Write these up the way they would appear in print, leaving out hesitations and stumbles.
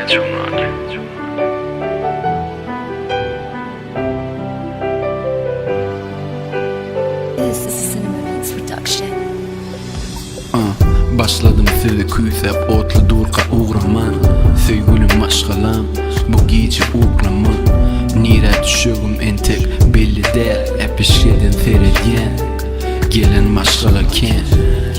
This is a Cinema Beats production. Başladım sizi küysep otlu durqa uğraman. Söygülüm maşgalam bu gece uğraman. Nire düşüğüm entek belli der. Epişkedin feredyen gelen maşgalaken.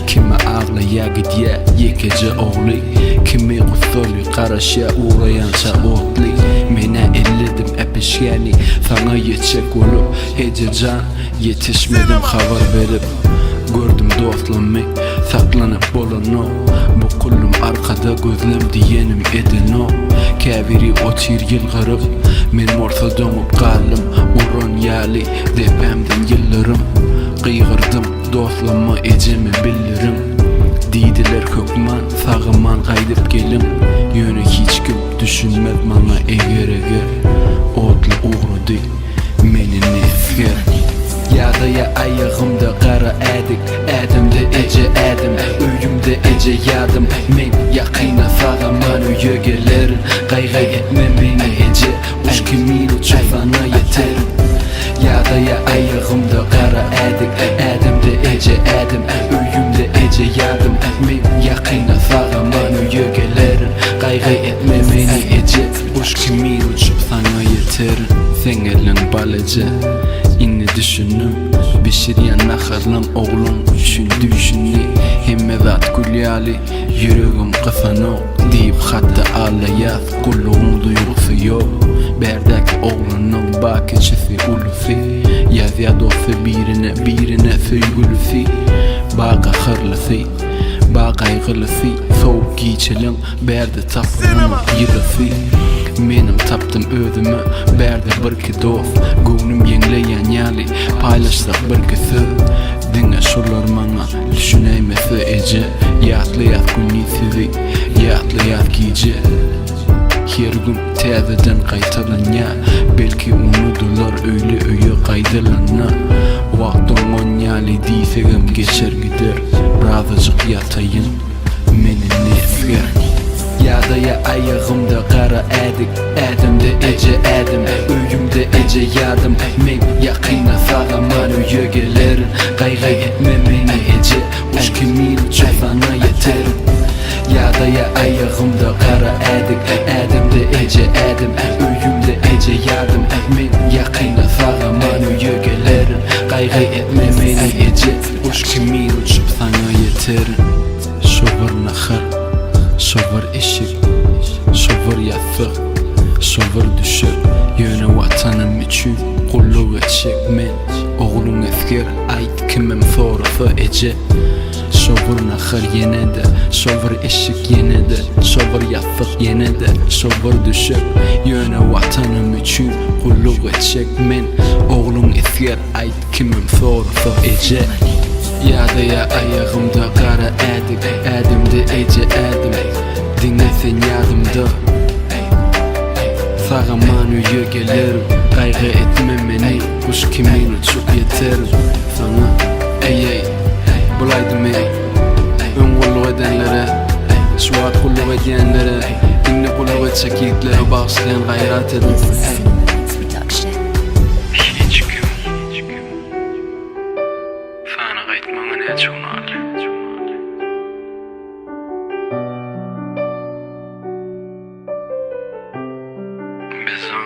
Kime ağlaya gidye yekece oğli. Kimi qusoli qaraşya uğrayansa otli. Mene elledim epişgeni sana yetecek olup Hececan yetişmedim haber verip. Gördüm dostlarımı saklanıp bolano. Bu kullum arkada gözlem diyenim edin o. Kaviri 30 yıl garip men morsa dönüp kaldım. Uron yali depemden yıllarım. Kıygırdım dostlarıma ecemi bilirim. Didiler kökman sağıman kaydıp gelim. Yönü hiç kim düşünmez bana eger eger. Otlu uğradı meni nefger. Yada ya ayağımda kara edik. Adımda ece adım Öyümde ece yadım Men yakına sağaman öye gelerin Kaygı etme beni ece Uç kimin uçu sana yeterim. Yada ya ayağımda kara edik. Adımda ece adım Öyümde ece yadım Men yakına sağaman öye gelerin Kaygı etme beni ece Uç kimin uçu sana yeterim. Sen elin balıcı İnni düşünüm Bişiryen naharlam oğlum Düşündü işini Hemmedat gülyali Yüreğim kıfano Deyip hatta ağlayaz Kulluğum duygusu yok Berdeki oğlunun bakıcısı ulufi Yazya dostu birine söygülüsi Bağa hırlısı Bağa kaygılısı Soğuk giyçelin Berde tapımın yırısı Menim taptım özümü Berde bir dost Gönlüm yengleyen yali Paylaşsak bir kısı Dine şurlar bana Düşüneymesi ece Yatlayat günni sizi Yatlayat gece Her gün tezeden kaytalan ya Belki unudular öyle öye kaydılanna Vaktin on yali diysegem geçer gider Birazcık yatayın Meni nefger. Yada ya ayağımda kara edik. Adımda ece adım Öyümde ece yadım Men yakına sağaman öye gelerin Kaygı etme beni ece Uç kimin uçu sana yeterim. Yada ya ayağımda kara edik. Adımda ece adım Öyümde ece yadım Men yakına sağaman öye gelerin Kaygı etme beni ece Uç kimin uçu sana yeterim. Şovur nahar Şovur eşik, şovur yatık, şovur düşük. Yönü vatanım için kulluk edecek men. Oğlum efkir ait kimim sorusu ece. Şovur nahar yine de, şovur eşik yine de, şovur yatık yine de, şovur düşük. Yönü vatanım için kulluk edecek men. Oğlum efkir ait kimim sorusu ece. Yada ya ayağımda kara edik. Adımda ece adım Dinle sen yadımda Sağaman öye gelirim Kaygı etme beni Kuş kimin uçup yeterim. Sana ey bulaydım ey Ön kulluk edenlere Şuat kulluk edenlere Dinle kulluk edecek yiğitlere bağışlayan gayret edin. Cinema Beats production. Hiç gün Sana kaytmana ne çoğunal Bezan